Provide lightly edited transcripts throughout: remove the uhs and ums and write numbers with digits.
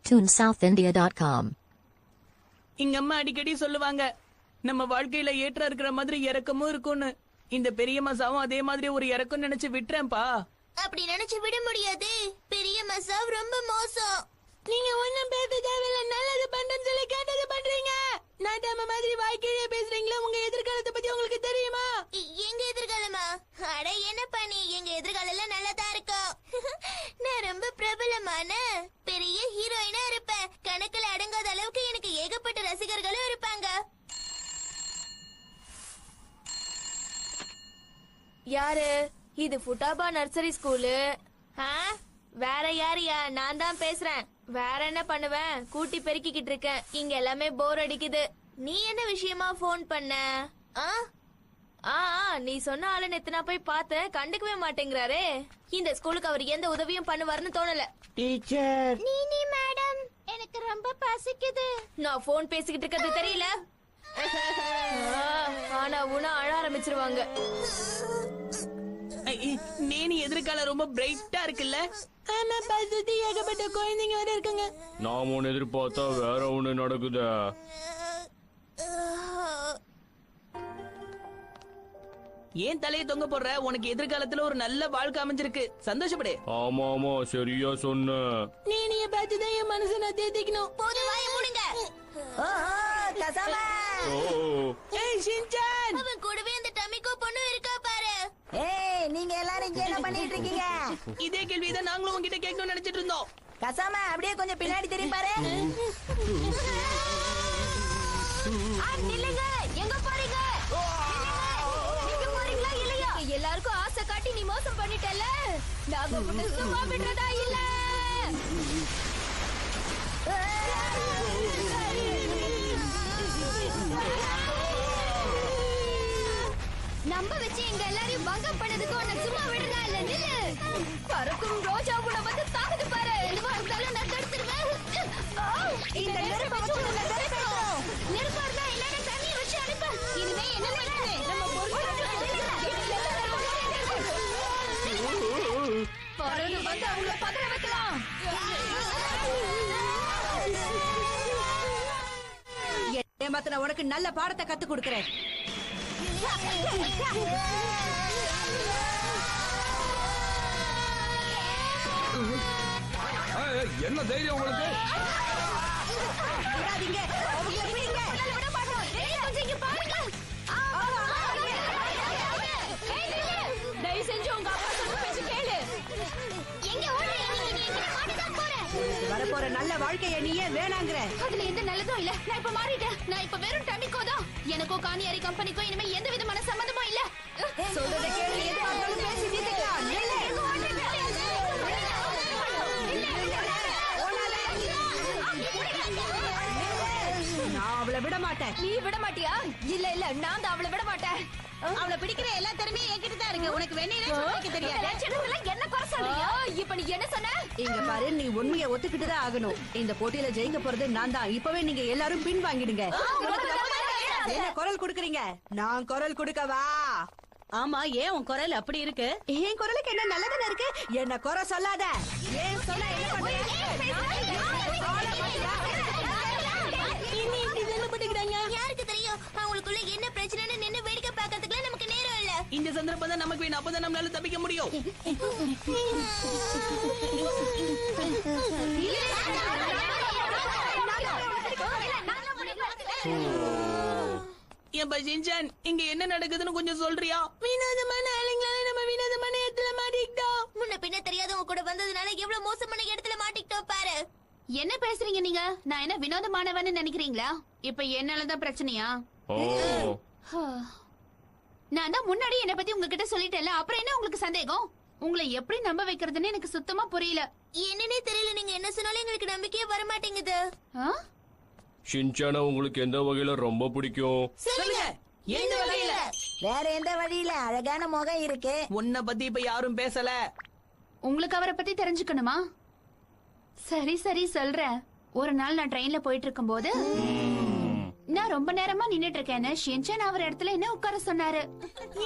TuneSouthIndia.com. எங்க அம்மா அடிக்கடி சொல்லுவாங்க, நம்ம வாழ்க்கையில ஏற்ற இருக்கிற மாதிரி இறக்கமும் இருக்கும்னு. இந்த பெரிய மசாவும் அதே மாதிரி ஒரு இறக்கம் நினைச்சு விட்டுறேன்பா. அப்படி நினைச்சு விட முடியாது. பெரிய மசாவ் ரொம்ப மோசம். நீங்க ஒண்ணும் பேச தேவையில்ல, நல்லது பண்றேன்னு சொல்லி கேட்டது பண்றீங்க. நாட்டாம மாதிரி வாய்க்கீழே பேசுறீங்களா? உங்க எதிர்காலத்தை பத்தி உங்களுக்கு தெரியுமா? எங்க எதிர்காலமா? அட என்ன பண்ணி, எங்க எதிர்காலம் எல்லாம் நல்லதா இருக்கும். நான் ரொம்ப பிரபலமான பெரிய ஹீரோயினா இருப்பேன். கணக்குல அடங்காத அளவுக்கு எனக்கு ஏகப்பட்ட ரசிகர்களும் இருப்பாங்க. யாரு இது? ஃபுட்டாபா நர்சரி ஸ்கூலு. வேற யாரியா? நான் தான் பேசுறேன். வேற என்ன பண்ணுவேன்? கூட்டி பெருக்கிக்கிட்டு இருக்கேன். இங்க எல்லாமே போர் அடிக்குது. நீ என்ன விஷயமா போன் பண்ண? நீ சொன்ன ஆளு நேத்து நான் போய் பார்த்தேன், கண்டுக்கவே மாட்டேங்கிறாரே. இந்த ஸ்கூலுக்கு அவர் எந்த உதவியும் பண்ணுவாருன்னு தோணல. டீச்சர், நீ மேடம், எனக்கு ரொம்ப பசிக்குது. நான் போன் பேசிக்கிட்டு இருக்கிறது தெரியல. ஆனா உன அழ ஆரம்பிச்சிருவாங்க. நேனி எதிர்காலம் ரொம்ப பிரைட்டா இருக்குல்ல? ஆமா, பசுதி ஏகப்பட்ட குழந்தைங்க வர இருக்காங்க. நாம ஒன்னு எதிர்பார்த்தா வேற ஒண்ணு நடக்குதா? ஏன் தலையை தொங்க போடுற? உனக்கு எதிர்காலத்துல ஒரு நல்ல வாழ்க்கை அமைஞ்சிருக்கு, சந்தோஷப்படு. ஆமா ஆமா, சரியா சொன்ன. நேனிய பார்த்துதான் என் மனசை நான் தேத்திக்கணும். போதும், வாயை மூடுங்க. ஏய் ஷின்சான், அவன் கூடவே அந்த டமிக்கோ பொண்ணு இருக்கா பாரு. ஏய், நீங்க எல்லாரும் இங்க என்ன பண்ணிட்டு இருக்கீங்க? இதே கேள்விதான் நாங்களும் உங்ககிட்ட கேட்கணும்னு நினைச்சிட்டு இருந்தோம். கசாம அப்படியே கொஞ்சம் பின்னாடி திரும்பி பாரு. நில்லுங்க, எங்க போறீங்க? நீங்க போறீங்களா இல்லையா? எல்லாருக்கும் ஆசை காட்டி நீ மோசம் பண்ணிட்டல. நாங்க உன்னை சும்மா விடுறதா இல்ல. நம்ப வச்சு எங்க எல்லாரையும் பங்கம் பண்ணதுக்கு உன்னை சும்மா விடுறதா இல்ல. நில்லு. பறக்கும் ரோஜா கூட வந்து தாக்குது பாரு. எதுவா இருந்தாலும் நான் தடுத்துருவேன். இந்த நெருப்பை வச்சு உன்னை தடுக்கணும். நெருப்பா இருந்தா இல்லைன்னா தண்ணியை வச்சு அனுப்ப. இனிமே என்ன நடக்குது? நம்ம பறந்து வந்து அவங்கள பதற வைக்கலாம். ஏமாத்தின உனக்கு நல்ல பாடத்தை கத்து கொடுக்கறேன். என்ன தைரியம் உங்களுக்கு? தயவு செஞ்சு உங்க அப்பா சொல்ற பேச்சு கேளு. எங்க ஓடுறீங்க? நீ எங்க மாட்டிதான் போற? வரப்போற நல்ல வாழ்க்கைய நீ ஏன் வேணாங்கிற? அதுல எந்த நல்லதும் இல்ல. நான் இப்ப மாறிட்டேன். நான் இப்ப வெறும் டமிக்கோ தான். எனக்கும் காணியாரி கம்பெனிக்கும் இனிமே எந்த விதமான சம்பந்தமும் இல்ல. சொல்றத கேளு, எதுவா இருந்தாலும் பேசி தீர்த்துக்கலாம். நில்லு. நான் அவளை விட மாட்டேன். நீ விட மாட்டியா? இல்ல இல்ல, நான் தான் அவளை விட மாட்டேன். அவளை பிடிக்கிற எல்லா திறமையும் என்கிட்ட தான் இருக்கு. உனக்கு வெந்நீரே சொல்லிக்க தெரியாது. என்ன குறை சொல்றியா? இப்ப நீ என்ன சொன்ன? இங்க பாரு, நீ உண்மையை ஒத்துக்கிட்டு தான் ஆகணும். இந்த போட்டியில ஜெயிக்க போறது நான் தான். இப்பவே நீங்க எல்லாரும் பின் வாங்கிடுங்க. என்ன குரல் கொடுக்கறீங்க? நான் குரல் கொடுக்கவா? ஆமா, ஏன் உன் குரல் அப்படி இருக்கு? என் குரலுக்கு என்ன நல்லதானே இருக்கு? என்ன குறை சொல்லாத. ஏன் சொன்னா என்ன பண்ணுவீங்க? யாருக்கு தெரியும்? அவங்களுக்குள்ள என்ன பிரச்சனைன்னு நின்னு வேடிக்கை பார்க்கறதுக்குலாம் நமக்கு நேரம் இல்ல. இந்த சந்தர்ப்பம் தான் நமக்கு வேணும், அப்பதான் நம்மளால தப்பிக்க முடியும். ஏன்பா ஷின்சான், இங்க என்ன நடக்குதுன்னு கொஞ்சம் சொல்றியா? வினோதமான ஆளுங்களால நம்ம வினோதமான இடத்துல மாட்டிக்கிட்டோம். முன்ன பின்ன தெரியாதவங்க கூட வந்ததுனால எவ்வளவு மோசமான இடத்துல மாட்டிக்கிட்டோம் பாரு. என்ன பேசுறீங்க நீங்க? நான் என்ன வினோதமானவன்னு நினைக்கிறீங்களா? இப்ப என்னாலதான் பிரச்சனையா? நான் தான் முன்னாடி என்ன பத்தி உங்ககிட்ட சொல்லிட்டேன்ல, அப்புறம் என்ன உங்களுக்கு சந்தேகம்? உங்களை எப்படி நம்ப வைக்கிறதுன்னு எனக்கு சுத்தமா புரியல. என்னன்னே தெரியல, நீங்க என்ன சொன்னாலும் எங்களுக்கு நம்பிக்கையே வர மாட்டேங்குது. ஆ? ஷின்சானா உங்களுக்கு எந்த வகையில ரொம்ப பிடிக்கும்? சொல்லுங்க, எந்த வகையில? வேற எந்த வழியில? அழகான முகம் இருக்கு. உன்னை பத்தி இப்ப யாரும் பேசல. உங்களுக்கு அவரை பத்தி தெரிஞ்சுக்கணுமா? சரி சரி சொல்றேன். ஒரு நாள் நான் ட்ரெயின்ல போயிட்டு இருக்கும்போது நான் ரொம்ப நேரமா நின்னுட்டு இருக்கேன்னு ஷின்சான் அவர் இடத்துல என்ன உட்கார சொன்னாரு.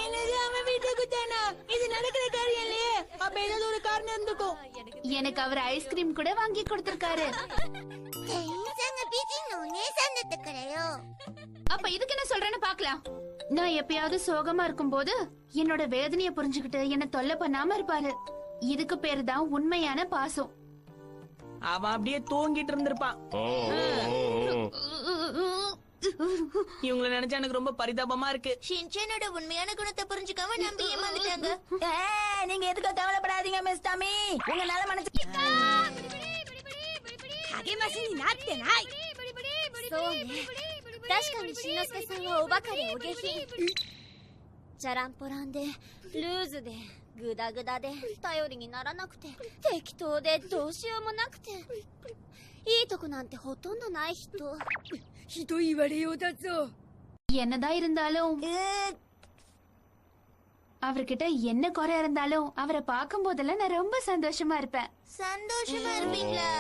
என்னது, அவன் வீட்டுக்கு தானா? இது நடக்கிற காரியம் இல்லையே. அப்ப ஏதாவது ஒரு காரணம் இருந்துக்கும். எனக்கு அவர் ஐஸ்கிரீம் கூட வாங்கி கொடுத்திருக்காரு. அப்ப இதுக்கு என்ன சொல்றேன்னு பாக்கலாம். நான் எப்பயாவது சோகமா இருக்கும்போது என்னோட வேதனைய புரிஞ்சுக்கிட்டு என்ன தொல்லை பண்ணாம இருப்பாரு. இதுக்கு பேரு தான் உண்மையான பாசம். அவன் அப்படியே தூங்கிட்டு இருந்திருப்பான். இவங்கள நினைச்சா எனக்கு ரொம்ப பரிதாபமா இருக்கு. ஷின்சானோட உண்மையான குணத்தை புரிஞ்சுக்காம நம்பி ஏமாந்துட்டாங்க. நீங்க எதுக்கு கவலைப்படாதீங்க மிஸ் டாமி. உங்க நல்ல மனசு 励ましになってない。そうね、確かにしんのすけさんはおバカでお下品。チャランポランでルーズでグダグダで頼りにならなくて適当でどうしようもなくて、いいとこなんてほとんどない人。ひどい言われようだぞ。 என்னதான் இருந்தாலும் அவர்கிட்ட என்ன குறை இருந்தாலும் அவரை பார்க்கும் போதெல்லாம் நான் ரொம்ப சந்தோஷமா இருப்பேன். சந்தோஷமா இருப்பீங்களா?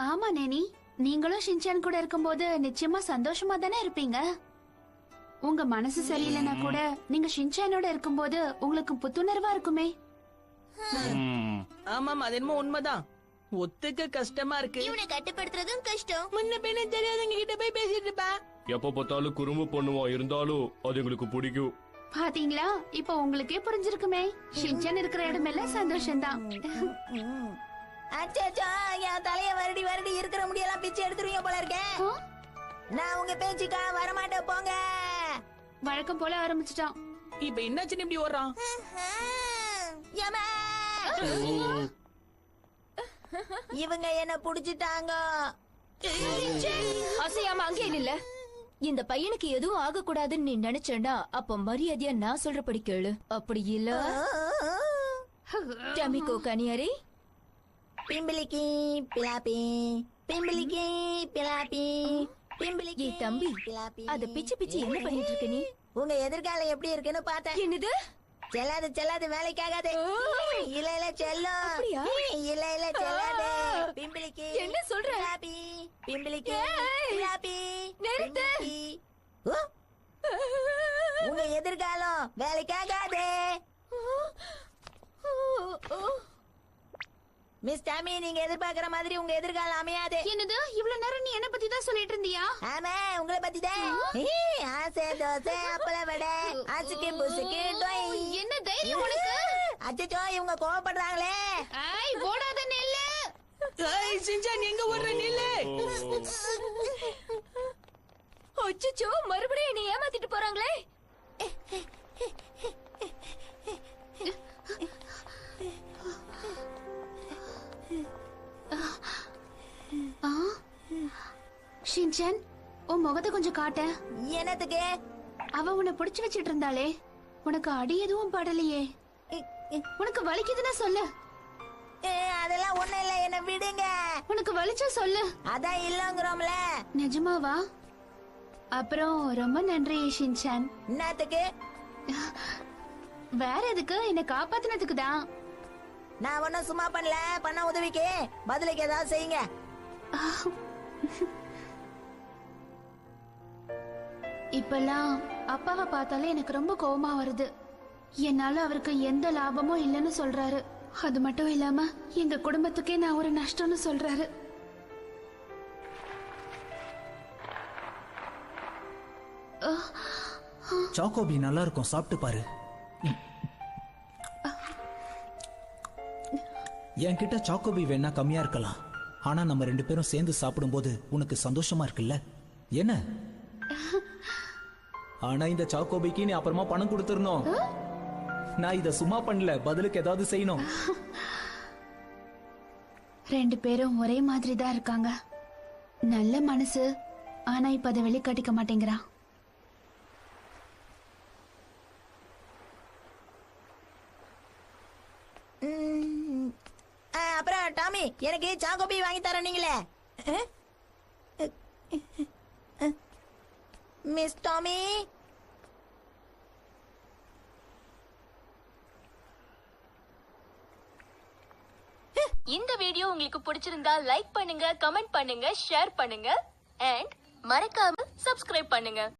ஆமா நேனி, நீங்களும் ஷின்சான் கூட இருக்கும்போது நிச்சயமா சந்தோஷமா தானே இருப்பீங்க. உங்க மனசு சரியில்லைன்னா கூட நீங்க ஷின்சானோட இருக்கும்போது உங்களுக்கு புத்துணர்வா இருக்குமே. ஆமாம், அது என்னமோ உண்மைதான். ஒத்துக்க கஷ்டமா இருக்கு. இவனை கட்டுப்படுத்துறதும் கஷ்டம். முன்ன பின்ன தெரியாதவங்க கிட்ட போய் பேசிட்டு இருப்பா. எப்ப பார்த்தாலும் குறும்பு பண்ணுவான், இருந்தாலும் அது எங்களுக்கு பிடிக்கும். பாத்தீங்களா, இப்ப உங்களுக்கே புரிஞ்சிருக்குமே. ஷின்சான் இருக்கிற இடமெல்லாம் சந்தோஷம்தான். அச்சோ, என் தலைய வருடி வருடி இருக்கிற முடியெல்லாம் பிச்சு எடுத்துருவீங்க போல இருக்கேன். நான் உங்க பேச்சுக்கா வரமாட்டேன், போங்க. வழக்கம் போல ஆரம்பிச்சிட்டான். இப்ப என்னாச்சுன்னு இப்படி ஓடுறான்? யம்மா! இவங்க என்ன புடிச்சிட்டாங்க. அசையாம அங்கே இல்ல. இந்த பையனுக்கு எதுவும் ஆக கூடாதுன்னு நீ நினைச்சேன்னா அப்ப மரியாதையா நான் சொல்றபடி கேளு. அப்படி இல்ல டமிகோ கனியாரி பிம்பிளிக்கி பிலாப்பி பிம்பிளிக்கி பிலாப்பி பிம்பிளிக்கி. ஏய் தம்பி, பிலாப்பி. அத பிச்சு பிச்சு என்ன பண்ணிட்டு இருக்க நீ? உங்க எதிர்காலம் எப்படி இருக்குன்னு பார்த்தேன். என்னது? செல்லாது செல்லாது, வேலைக்காகாது. இல்ல இல்ல செல்லும். அப்படியா? இல்ல இல்ல செல்லாது. பிம்பிளிக்கி என்ன சொல்ற? பிலாப்பி பிம்பிளிக்கி பிலாப்பி. நிறுத்து. பிம்பிளிக்கி. ஓ! உங்க எதிர்காலம் வேலைக்காகாது. மிஸ் டாமி, நீங்க எதிர்பார்க்கிற மாதிரி உங்க எதிர்காலம் அமையாது. என்னது, இவ்வளவு நேரம் நீ என்ன பத்தி தான் சொல்லிட்டு இருந்தியா? ஆமா, உங்களை பத்தி தான். ஆசை தோசை அப்பள வடை ஆசுக்கு புசுக்கு டொய். என்ன தைரியம் உனக்கு? அச்சோ, இவங்க கோவப்படுறாங்களே. ஐய், ஓடாத நெல்லு. ஏய், ஷின்சான் எங்க ஓடுற? நில்லு. அச்சச்சோ, மறுபடியும் என்னை ஏமாத்திட்டு போறாங்களே. ஷின்சான், உன் முகத்தை கொஞ்சம் காட்ட. என்னத்துக்கு? அவ உன்னை பிடிச்சு வச்சிட்டு இருந்தாளே, உனக்கு அடி எதுவும் படலையே? உனக்கு வலிக்குதுன்னா சொல்லு. அதெல்லாம் ஒண்ணும் இல்ல, என்ன விடுங்க. உனக்கு வலிச்சா சொல்லு. அதான் இல்லங்கிறோம்ல. நிஜமாவா? அப்புறம் ரொம்ப நன்றி ஷின்சான். என்னத்துக்கு? வேற எதுக்கு? என்னை காப்பாத்தினதுக்கு தான். நான் ஒன்னும் சும்மா பண்ணல. பண்ண உதவிக்கு பதிலுக்கு ஏதாவது செய்யுங்க. இப்பெல்லாம் அப்பாவை பார்த்தாலே எனக்கு ரொம்ப கோவமா வருது. என்னால அவருக்கு எந்த லாபமும் இல்லைன்னு சொல்றாரு. அது மட்டும் இல்லாம எங்க குடும்பத்துக்கே நான் ஒரு நஷ்டம்னு சொல்றாரு. சாக்கோபி நல்லா இருக்கும், சாப்பிட்டு பாரு. என்கிட்ட சாக்கோபி வேணா கம்மியா இருக்கலாம், ஆனா நம்ம ரெண்டு பேரும் சேர்ந்து சாப்பிடும்போது உனக்கு சந்தோஷமா இருக்குல்ல? என்ன? ஆனா இந்த சாக்கோபிக்கு நீ அப்புறமா பணம் கொடுத்துடணும். நான் இத சும்மா பண்ணல, பதிலுக்கு ஏதாவது செய்யணும். ரெண்டு பேரும் ஒரே மாதிரி தான் இருக்காங்க. நல்ல மனசு, ஆனா இப்ப அதை வெளிக்காட்டிக்க மாட்டேங்கிறான். வாங்கி தரீங்களே மிஸ் டாமி. இந்த வீடியோ உங்களுக்கு பிடிச்சிருந்தா லைக் பண்ணுங்க, கமெண்ட் பண்ணுங்க, ஷேர் பண்ணுங்க அண்ட் மறக்காம சப்ஸ்கிரைப் பண்ணுங்க.